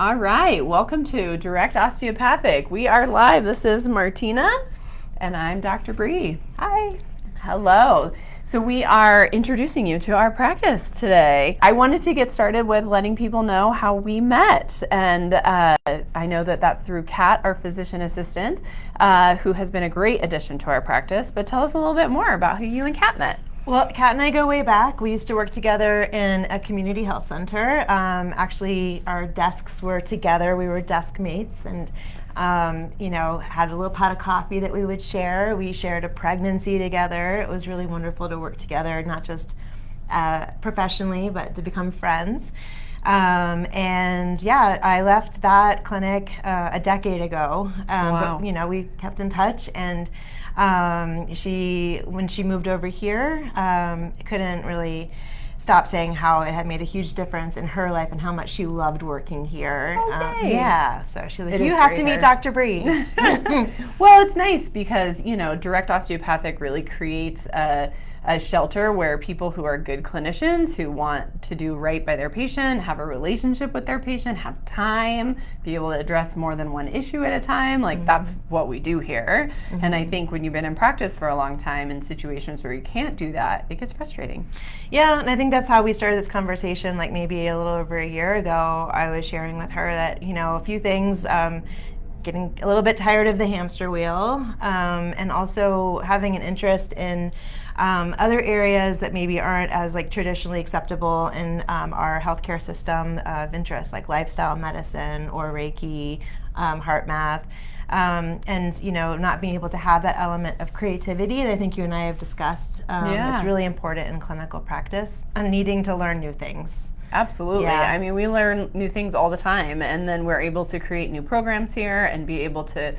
All right, welcome to Direct Osteopathic. We are live. This is Martina, and I'm Dr. Bree. Hi. Hello. So we are introducing you to our practice today. I wanted to get started with letting people know how we met, and I know that that's through Kat, our physician assistant, who has been a great addition to our practice. But tell us a little bit more about who you and Kat met. Well, Kat and I go way back. We used to work together in a community health center. Actually, our desks were together. We were desk mates and, had a little pot of coffee that we would share. We shared a pregnancy together. It was really wonderful to work together, not just professionally, but to become friends. I left that clinic a decade ago. Wow. But, we kept in touch, and when she moved over here, couldn't really stop saying how it had made a huge difference in her life and how much she loved working here. Okay. So she was like, you have to meet Dr. Bree. Well, it's nice because, direct osteopathic really creates a shelter where people who are good clinicians, who want to do right by their patient, have a relationship with their patient, have time, be able to address more than one issue at a time, that's what we do here. And I think when you've been in practice for a long time in situations where you can't do that, it gets frustrating. Yeah, and I think that's how we started this conversation, maybe a little over a year ago. I was sharing with her that, a few things, getting a little bit tired of the hamster wheel, and also having an interest in other areas that maybe aren't as traditionally acceptable in our healthcare system of interest, like lifestyle medicine or Reiki, heart math, and not being able to have that element of creativity that I think you and I have discussed. It's really important in clinical practice, and needing to learn new things. Absolutely. Yeah. I mean, we learn new things all the time, and then we're able to create new programs here and be able to,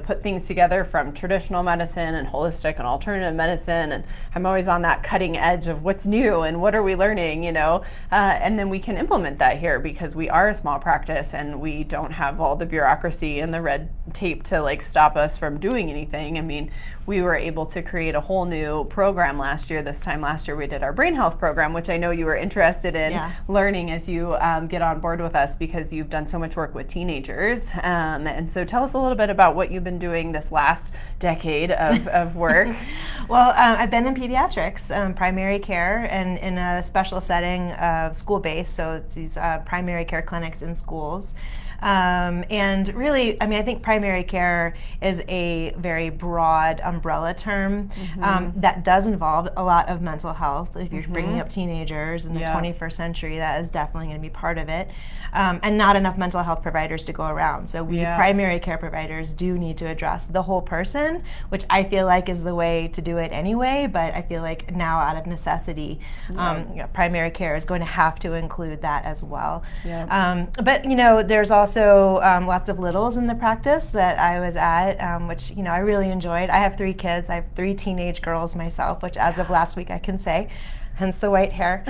put things together from traditional medicine and holistic and alternative medicine. And I'm always on that cutting edge of what's new and what are we learning, and then we can implement that here because we are a small practice and we don't have all the bureaucracy and the red tape to stop us from doing anything. I mean, we were able to create a whole new program last year. This time last year we did our brain health program, which I know you were interested in learning as you get on board with us because you've done so much work with teenagers. And so tell us a little bit about what you've been doing this last decade of work. Well, I've been in pediatrics, primary care, and in a special setting of school-based, so it's these primary care clinics in schools. And really, I think primary care is a very broad umbrella term that does involve a lot of mental health. If you're bringing up teenagers in the 21st century, that is definitely going to be part of it. And not enough mental health providers to go around. So we primary care providers do need to address the whole person, which I feel like is the way to do it anyway, but I feel like now out of necessity, primary care is going to have to include that as well. But there's also lots of littles in the practice that I was at, which I really enjoyed. I have 3 kids. I have 3 teenage girls myself, which as of last week I can say, hence the white hair.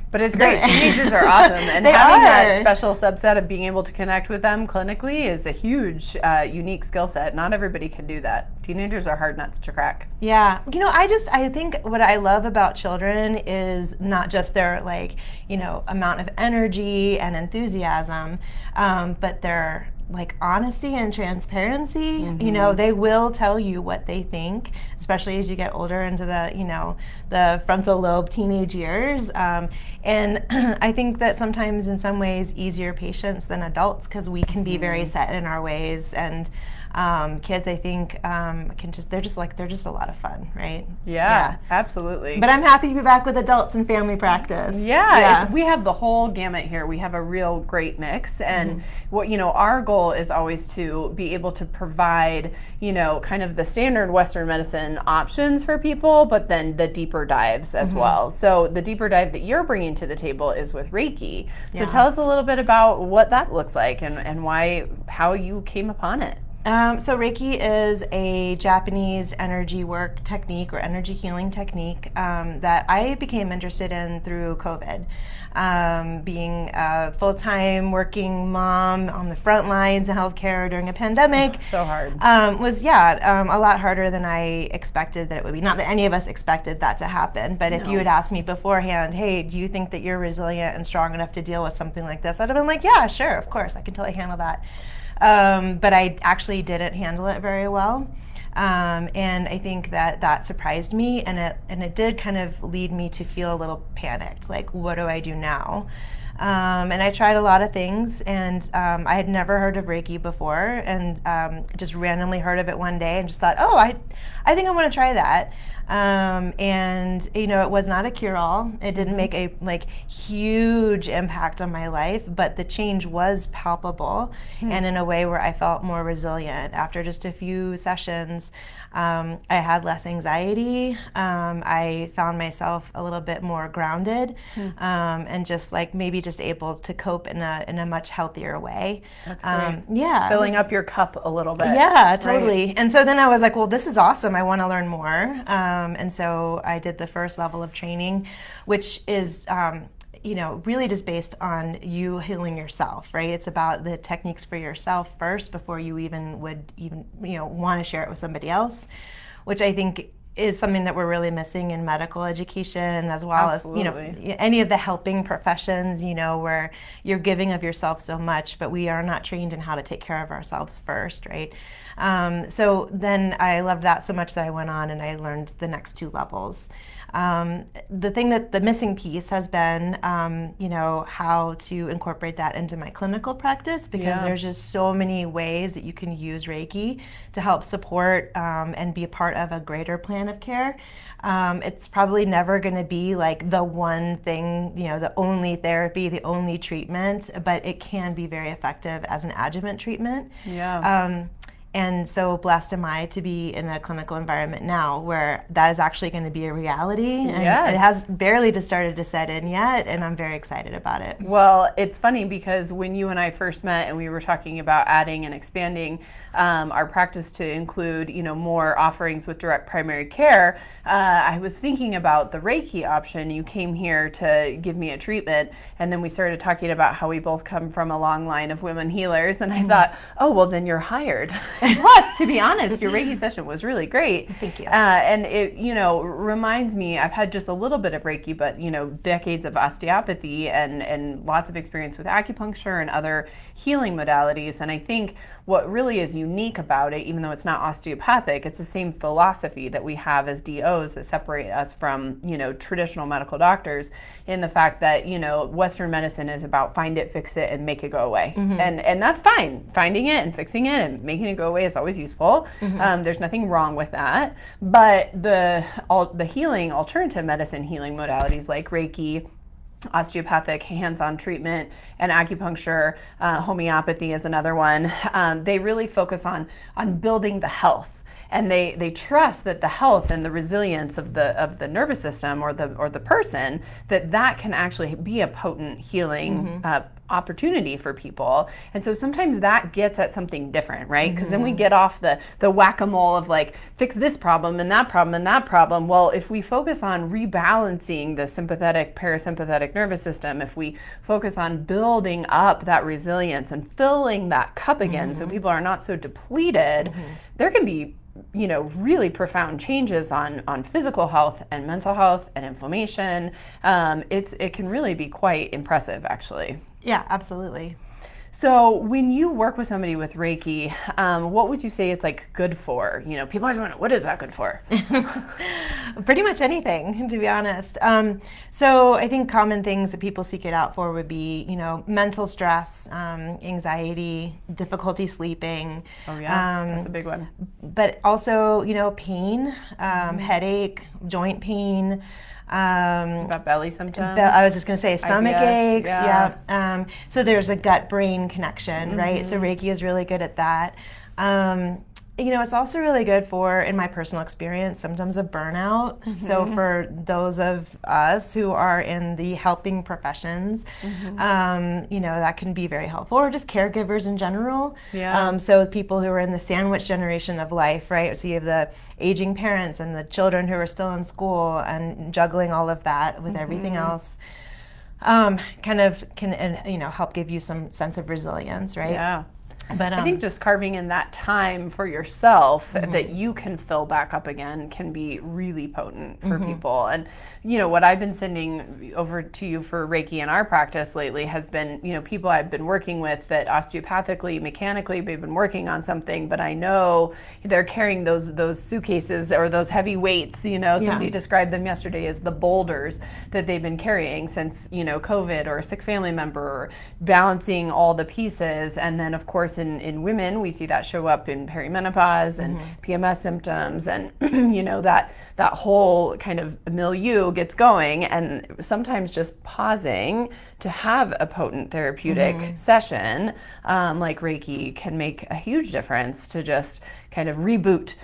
But it's great. Teenagers are awesome, and having that special subset of being able to connect with them clinically is a huge, unique skill set. Not everybody can do that. Teenagers are hard nuts to crack. Yeah, I think what I love about children is not just their amount of energy and enthusiasm, but their honesty and transparency. They will tell you what they think, especially as you get older into the frontal lobe teenage years. And I think that sometimes in some ways easier patients than adults because we can be very set in our ways, and kids, I think, they're just a lot of fun, right? Yeah, absolutely. But I'm happy to be back with adults in family practice. We have the whole gamut here. We have a real great mix, and what our goal is always to be able to provide, kind of the standard Western medicine options for people, but then the deeper dives as well. So the deeper dive that you're bringing to the table is with Reiki. So tell us a little bit about what that looks like and how you came upon it. So Reiki is a Japanese energy work technique or energy healing technique that I became interested in through COVID. Being a full-time working mom on the front lines of healthcare during a pandemic. So hard. Was a lot harder than I expected that it would be. Not that any of us expected that to happen, but if you had asked me beforehand, hey, do you think that you're resilient and strong enough to deal with something like this? I'd have been like, yeah, sure, of course, I can totally handle that. But I actually didn't handle it very well. And I think that surprised me, and it did kind of lead me to feel a little panicked, like, what do I do now? And I tried a lot of things, and I had never heard of Reiki before, and just randomly heard of it one day and just thought, oh, I think I want to try that. And it was not a cure-all. It didn't make a huge impact on my life, but the change was palpable, and in a way where I felt more resilient. After just a few sessions, I had less anxiety. I found myself a little bit more grounded, and just maybe just able to cope in a much healthier way. That's great. Yeah, filling up your cup a little bit. Yeah, totally. Right. And so then I was like, well, this is awesome. I want to learn more. And so I did the first level of training, which is really just based on you healing yourself, right? It's about the techniques for yourself first before you would want to share it with somebody else, which I think is something that we're really missing in medical education, as well Absolutely. as any of the helping professions, where you're giving of yourself so much, but we are not trained in how to take care of ourselves first, right? So then I loved that so much that I went on and I learned the next two levels. The missing piece has been, how to incorporate that into my clinical practice, because there's just so many ways that you can use Reiki to help support and be a part of a greater plan of care. It's probably never going to be like the one thing, the only therapy, the only treatment, but it can be very effective as an adjuvant treatment. Yeah. And so blessed am I to be in a clinical environment now where that is actually going to be a reality. And it has barely just started to set in yet, and I'm very excited about it. Well, it's funny because when you and I first met and we were talking about adding and expanding our practice to include, more offerings with direct primary care, I was thinking about the Reiki option. You came here to give me a treatment, and then we started talking about how we both come from a long line of women healers, and I thought, oh, well, then you're hired. Plus, to be honest, your Reiki session was really great. Thank you. And it, reminds me, I've had just a little bit of Reiki, but, decades of osteopathy and lots of experience with acupuncture and other healing modalities. And I think what really is unique about it, even though it's not osteopathic, it's the same philosophy that we have as DOs that separate us from, traditional medical doctors, in the fact that, Western medicine is about find it, fix it, and make it go away. And that's fine. Finding it and fixing it and making it go away is always useful. There's nothing wrong with that. But the healing, alternative medicine healing modalities like Reiki, osteopathic hands-on treatment, and acupuncture, homeopathy is another one. They really focus on building the health, and they trust that the health and the resilience of the nervous system or the person, that can actually be a potent healing opportunity for people. And so sometimes that gets at something different, right? Because then we get off the whack-a-mole of fix this problem and that problem and that problem. Well, if we focus on rebalancing the sympathetic parasympathetic nervous system, if we focus on building up that resilience and filling that cup again, so people are not so depleted, there can be really profound changes on physical health and mental health and inflammation. It can really be quite impressive, actually. Yeah, absolutely. So when you work with somebody with Reiki, what would you say it's good for? People always wonder, what is that good for? Pretty much anything, to be honest. So I think common things that people seek it out for would be, mental stress, anxiety, difficulty sleeping. Oh yeah, that's a big one. But also, pain, headache, joint pain. About belly symptoms? I was just going to say stomach IBS, aches. Yeah. So there's a gut-brain connection, right? So Reiki is really good at that. It's also really good for, in my personal experience, symptoms of burnout. So for those of us who are in the helping professions, that can be very helpful, or just caregivers in general. Yeah. So people who are in the sandwich generation of life, right? So you have the aging parents and the children who are still in school and juggling all of that with everything else. Kind of can help give you some sense of resilience, right? Yeah. But I think just carving in that time for yourself that you can fill back up again can be really potent for people. And what I've been sending over to you for Reiki in our practice lately has been people I've been working with that osteopathically, mechanically, they've been working on something, but I know they're carrying those suitcases or those heavy weights. Somebody described them yesterday as the boulders that they've been carrying since COVID, or a sick family member, or balancing all the pieces. And then of course in women, we see that show up in perimenopause and PMS symptoms, and that whole kind of milieu gets going. And sometimes just pausing to have a potent therapeutic session like Reiki can make a huge difference to just kind of reboot.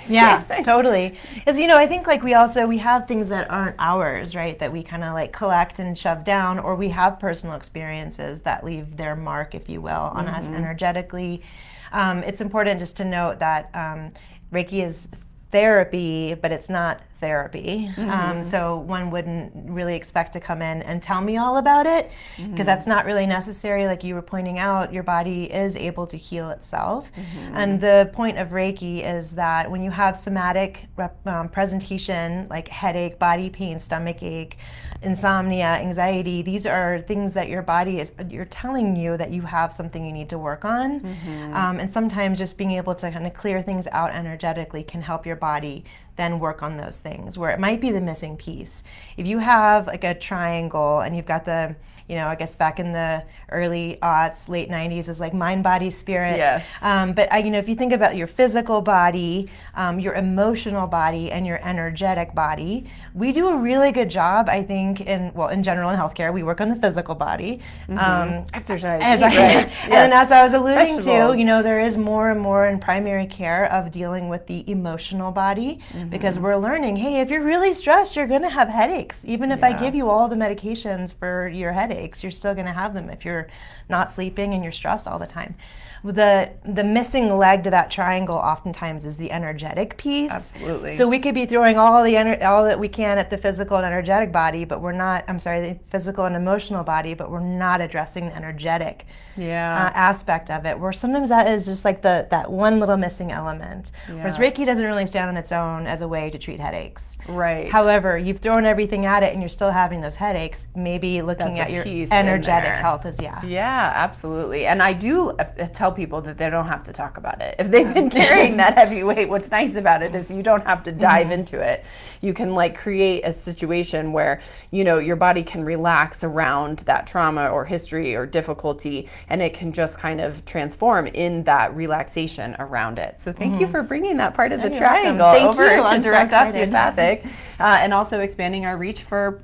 Yeah, totally. Because I think like we have things that aren't ours, right? That we kind of like collect and shove down, or we have personal experiences that leave their mark, if you will, on us energetically. It's important just to note that Reiki is therapy, but it's not therapy. So one wouldn't really expect to come in and tell me all about it, because that's not really necessary. Like you were pointing out, your body is able to heal itself. And the point of Reiki is that when you have somatic presentation, like headache, body pain, stomach ache, insomnia, anxiety, these are things that your body you're telling you that you have something you need to work on. And sometimes just being able to kind of clear things out energetically can help your body then work on those things where it might be the missing piece. If you have like a triangle and you've got the, I guess back in the early aughts, late 90s, is like mind, body, spirit. Yes. But if you think about your physical body, your emotional body, and your energetic body, we do a really good job, I think, in general in healthcare, we work on the physical body. Exercise. And then as I was alluding to, there is more and more in primary care of dealing with the emotional body, because we're learning, hey, if you're really stressed, you're going to have headaches. Even if I give you all the medications for your headaches, you're still going to have them if you're not sleeping and you're stressed all the time. The missing leg to that triangle oftentimes is the energetic piece. Absolutely. So we could be throwing all that we can at the physical and energetic body, but the physical and emotional body, but we're not addressing the energetic aspect of it. Where sometimes that is just like that one little missing element. Whereas Reiki doesn't really stand on its own as a way to treat headaches. Right. However, you've thrown everything at it and you're still having those headaches. Maybe looking at your energetic health is Yeah, absolutely. And I do tell people that they don't have to talk about it. If they've been carrying that heavy weight, what's nice about it is you don't have to dive into it. You can like create a situation where, your body can relax around that trauma or history or difficulty, and it can just kind of transform in that relaxation around it. So thank you for bringing that part of the triangle over to direct osteopathic, and also expanding our reach for,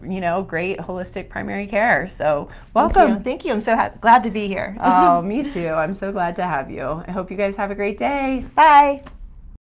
great holistic primary care. So welcome. Thank you. I'm so glad to be here. Oh, me too. I'm so glad to have you. I hope you guys have a great day. Bye.